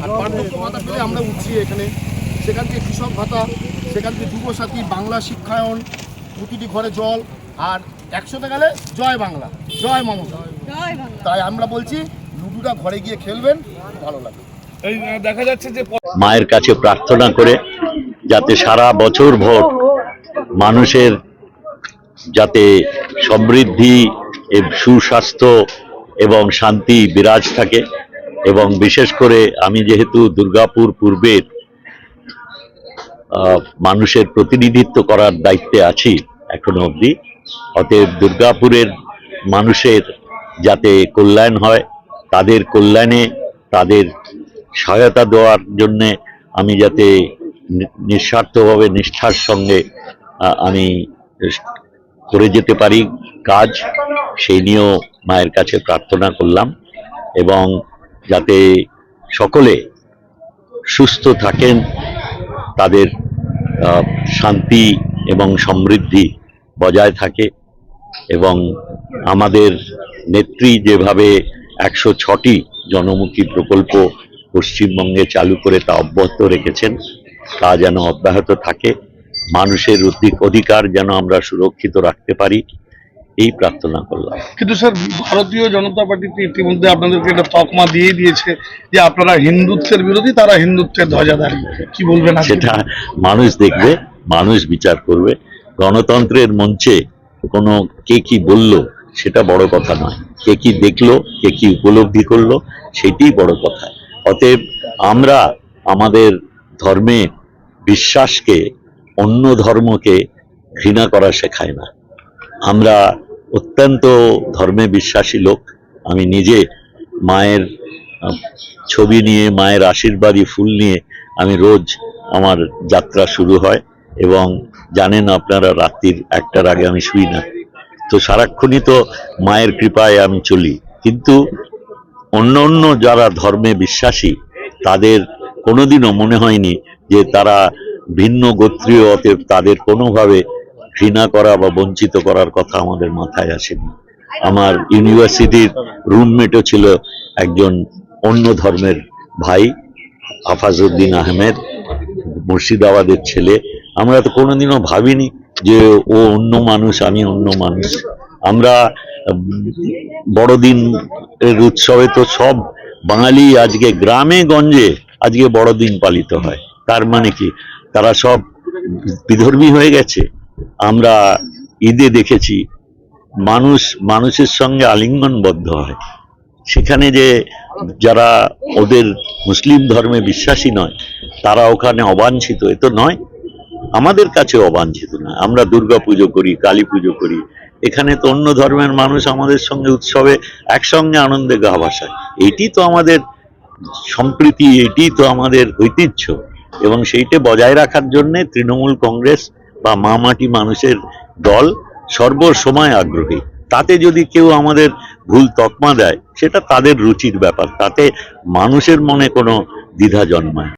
আর বার্ধক্য ভাতা পেলে আমরা উঠছি এখানে, সেখান থেকে কৃষক ভাতা, সেখান থেকে যুবসাথী, বাংলা শিক্ষায়ন, প্রতিটি ঘরে জল, আর 100তে গেলে জয় বাংলা, জয় মমতা। তাই আমরা বলছি লুডুটা ঘরে গিয়ে খেলবেন, ভালো লাগবে। দেখা যাচ্ছে যে মায়ের কাছে প্রার্থনা করে যাতে সারা বছর ভর মানুষের যাতে সমৃদ্ধি, সুস্বাস্থ্য এবং শান্তি বিরাজ থাকে। এবং বিশেষ করে আমি যেহেতু দুর্গাপুর পূর্বের মানুষের প্রতিনিধিত্ব করার দায়িত্বে আছি এখনো অবধি, অতএব দুর্গাপুরের মানুষের যাতে কল্যাণ হয়, তাদের কল্যাণে তাদের সহায়তা দেওয়ার জন্যে আমি যাতে নিঃস্বার্থভাবে নিষ্ঠার সঙ্গে আমি করে যেতে পারি কাজ, সেই নিয়েও মায়ের কাছে প্রার্থনা করলাম। এবং যাতে সকলে সুস্থ থাকেন, তাদের শান্তি এবং সমৃদ্ধি বজায় থাকে, এবং আমাদের নেত্রী যেভাবে 106টি জনমুখী প্রকল্প পশ্চিমবঙ্গে চালু করে তা অব্যাহত রেখেছেন, তা যেন অব্যাহত থাকে, মানুষের অধিকার যেন আমরা সুরক্ষিত রাখতে পারি, এই প্রার্থনা করলাম। কিন্তু স্যার, ভারতীয় জনতা পার্টিতে ইতিমধ্যে আপনাদেরকে একটা তকমা দিয়ে দিয়েছে যে আপনারা হিন্দুত্বের বিরোধী, তারা হিন্দুত্বের ধ্বজাধারী। কি বলবেন? সেটা মানুষ দেখবে, মানুষ বিচার করবে। গণতন্ত্রের মঞ্চে কোনো কে কি বলল সেটা বড় কথা নয়, কে কি দেখলো, কে কি উপলব্ধি করলো, সেটাই বড় কথা। অতএব আমরা আমাদের ধর্মে বিশ্বাসকে, অন্য ধর্মকে ঘৃণা করা শেখায় না। আমরা অত্যন্ত ধর্মে বিশ্বাসী লোক। আমি নিজে মায়ের ছবি নিয়ে, মায়ের আশীর্বাদী ফুল নিয়ে আমি রোজ আমার যাত্রা শুরু হয়, এবং জানেন আপনারা রাত্রির 1টার আগে আমি শুই না। তো সারাক্ষণই তো মায়ের কৃপায় আমি চলি। কিন্তু অন্য যারা ধর্মে বিশ্বাসী, তাদের কোনোদিনও মনে হয়নি যে তারা ভিন্ন গোত্রীয়, অতএব তাদের কোনোভাবে ঘৃণা করা বা বঞ্চিত করার কথা আমাদের মাথায় আসেনি। আমার ইউনিভার্সিটির রুমমেটও ছিল একজন অন্য ধর্মের ভাই, আফাজউদ্দিন আহমেদ, মুর্শিদাবাদের ছেলে। আমরা তো কোনোদিনও ভাবিনি যে ও অন্য মানুষ, আমি অন্য মানুষ। আমরা বড়দিন এর উৎসবে তো সব বাঙালি আজকে গ্রামে গঞ্জে আজকে বড়দিন পালিত হয়। তার মানে কি তারা সব বিধর্মী হয়ে গেছে? আমরা ঈদে দেখেছি মানুষের সঙ্গে আলিঙ্গনবদ্ধ হয়। সেখানে যে যারা ওদের মুসলিম ধর্মে বিশ্বাসী নয়, তারা ওখানে অবাঞ্ছিত, এ তো নয়। আমাদের কাছে অবাঞ্ছিত নয়। আমরা দুর্গা পুজো করি, কালী পুজো করি, এখানে তো অন্য ধর্মের মানুষ আমাদের সঙ্গে উৎসবে একসঙ্গে আনন্দে গা ভাসায়। এটি তো আমাদের সম্প্রীতি, এটি তো আমাদের ঐতিহ্য, এবং সেইটা বজায় রাখার জন্য তৃণমূল কংগ্রেস বা মা মাটি মানুষের দল সর্বসময় আগ্রহী। তাতে যদি কেউ আমাদের ভুল তকমা দেয়, সেটা তাদের রুচির ব্যাপার, তাতে মানুষের মনে কোনো দ্বিধা জন্মায়।